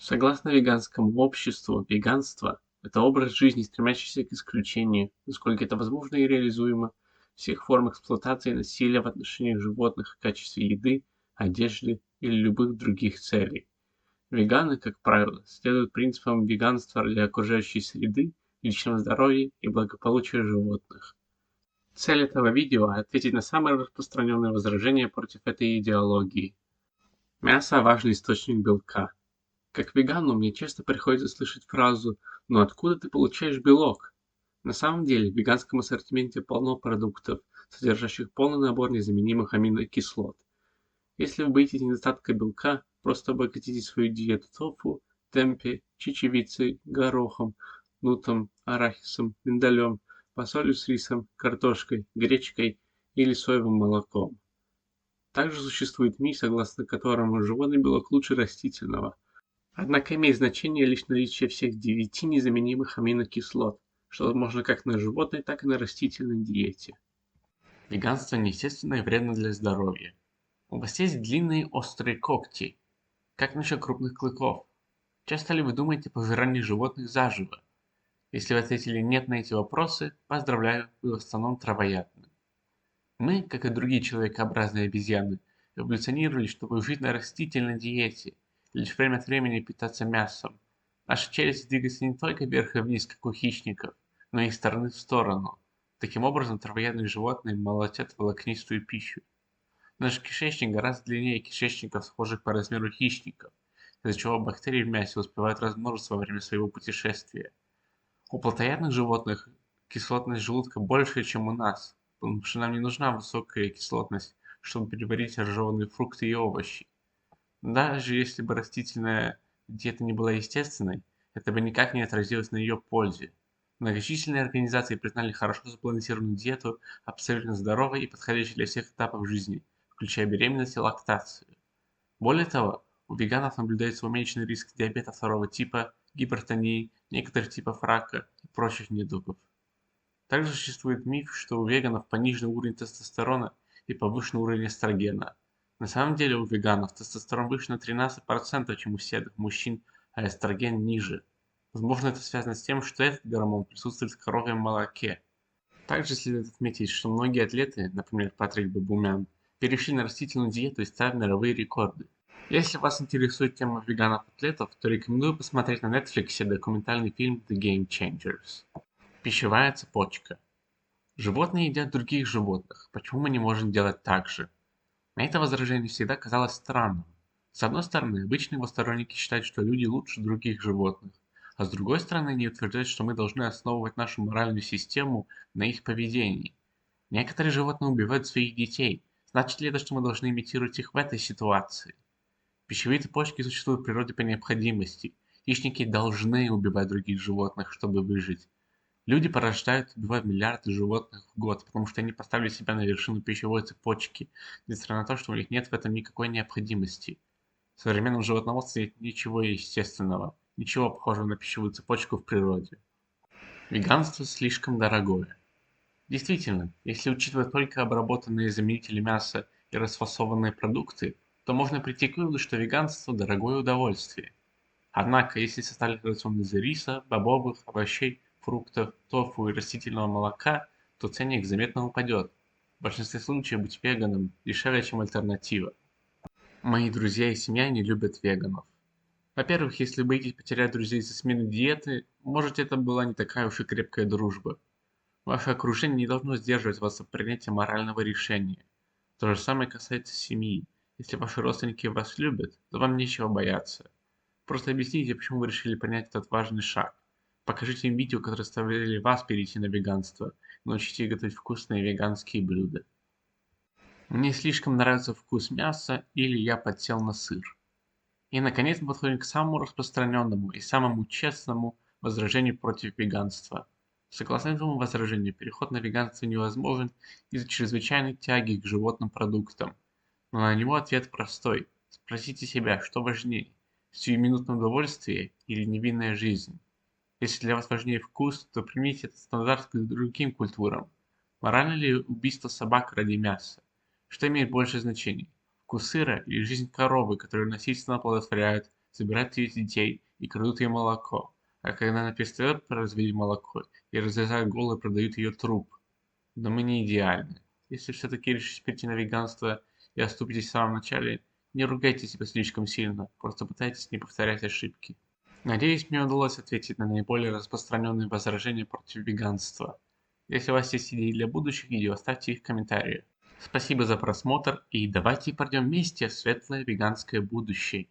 Согласно веганскому обществу, веганство– это образ жизни, стремящийся к исключению, насколько это возможно и реализуемо, всех форм эксплуатации и насилия в отношении животных в качестве еды, одежды или любых других целей. Веганы, как правило, следуют принципам веганства для окружающей среды, личного здоровья и благополучия животных. Цель этого видео– ответить на самые распространенные возражения против этой идеологии. Мясо– важный источник белка. Как вегану мне часто приходится слышать фразу «Ну откуда ты получаешь белок?». На самом деле в веганском ассортименте полно продуктов, содержащих полный набор незаменимых аминокислот. Если вы боитесь недостатка белка, просто обогатите свою диету тофу, темпе, чечевицей, горохом, нутом, арахисом, миндалем, фасолью с рисом, картошкой, гречкой или соевым молоком. Также существует миф, согласно которому животный белок лучше растительного. Однако имеет значение лишь наличие всех 9 незаменимых аминокислот, что возможно как на животной, так и на растительной диете. Веганство неестественно и вредно для здоровья. У вас есть длинные острые когти. Как насчет крупных клыков? Часто ли вы думаете о пожирании животных заживо? Если вы ответили нет на эти вопросы, поздравляю, вы в основном травоядны. Мы, как и другие человекообразные обезьяны, эволюционировали, чтобы жить на растительной диете, и лишь время от времени питаться мясом. Наша челюсть двигается не только вверх и вниз, как у хищников, но и из стороны в сторону. Таким образом, травоядные животные молотят волокнистую пищу. Наш кишечник гораздо длиннее кишечников, схожих по размеру хищников, из-за чего бактерии в мясе успевают размножиться во время своего путешествия. У плотоядных животных кислотность желудка больше, чем у нас, потому что нам не нужна высокая кислотность, чтобы переварить разжеванные фрукты и овощи. Даже если бы растительная диета не была естественной, это бы никак не отразилось на ее пользе. Многочисленные организации признали хорошо сбалансированную диету абсолютно здоровой и подходящей для всех этапов жизни, включая беременность и лактацию. Более того, у веганов наблюдается уменьшенный риск диабета второго типа, гипертонии, некоторых типов рака и прочих недугов. Также существует миф, что у веганов пониженный уровень тестостерона и повышенный уровень эстрогена. На самом деле у веганов тестостерон выше на 13%, чем у всех мужчин, а эстроген ниже. Возможно, это связано с тем, что этот гормон присутствует в коровьем молоке. Также следует отметить, что многие атлеты, например, Патрик Бабумян, перешли на растительную диету и ставят мировые рекорды. Если вас интересует тема веганов-атлетов, то рекомендую посмотреть на Netflix документальный фильм The Game Changers. Пищевая цепочка. Животные едят других животных. Почему мы не можем делать так же? Мне это возражение всегда казалось странным. С одной стороны, обычные его сторонники считают, что люди лучше других животных, а с другой стороны, они утверждают, что мы должны основывать нашу моральную систему на их поведении. Некоторые животные убивают своих детей. Значит ли это, что мы должны имитировать их в этой ситуации? Пищевые цепочки существуют в природе по необходимости. Хищники должны убивать других животных, чтобы выжить. Люди порождают и убивают миллиарды животных в год, потому что они поставили себя на вершину пищевой цепочки, несмотря на то, что у них нет в этом никакой необходимости. В современном животноводстве нет ничего естественного, ничего похожего на пищевую цепочку в природе. Веганство слишком дорогое. Действительно, если учитывать только обработанные заменители мяса и расфасованные продукты, то можно прийти к выводу, что веганство– дорогое удовольствие. Однако, если составить рацион из риса, бобовых, овощей, фруктов, тофу и растительного молока, то ценник заметно упадет. В большинстве случаев быть веганом дешевле, чем альтернатива. Мои друзья и семья не любят веганов. Во-первых, если боитесь потерять друзей из-за смены диеты, может это была не такая уж и крепкая дружба. Ваше окружение не должно сдерживать вас от принятия морального решения. То же самое касается семьи. Если ваши родственники вас любят, то вам нечего бояться. Просто объясните, почему вы решили принять этот важный шаг. Покажите им видео, которые заставили вас перейти на веганство, и научите их готовить вкусные веганские блюда. Мне слишком нравится вкус мяса или я подсел на сыр. И наконец мы подходим к самому распространенному и самому честному возражению против веганства. Согласно этому возражению, переход на веганство невозможен из-за чрезвычайной тяги к животным продуктам. Но на него ответ простой. Спросите себя, что важнее, сиюминутное удовольствие или невинная жизнь. Если для вас важнее вкус, то примите этот стандарт к другим культурам. Морально ли убийство собак ради мяса? Что имеет больше значения? Вкус сыра или жизнь коровы, которую насильственно оплодотворяют, забирают ее детей и крадут ее молоко. А когда она перестает производить молоко, и разрезают горло и продают ее труп. Но мы не идеальны. Если все-таки решите перейти на веганство и оступитесь в самом начале, не ругайте себя слишком сильно, просто пытайтесь не повторять ошибки. Надеюсь, мне удалось ответить на наиболее распространенные возражения против веганства. Если у вас есть идеи для будущих видео, оставьте их в комментариях. Спасибо за просмотр и давайте пойдем вместе в светлое веганское будущее.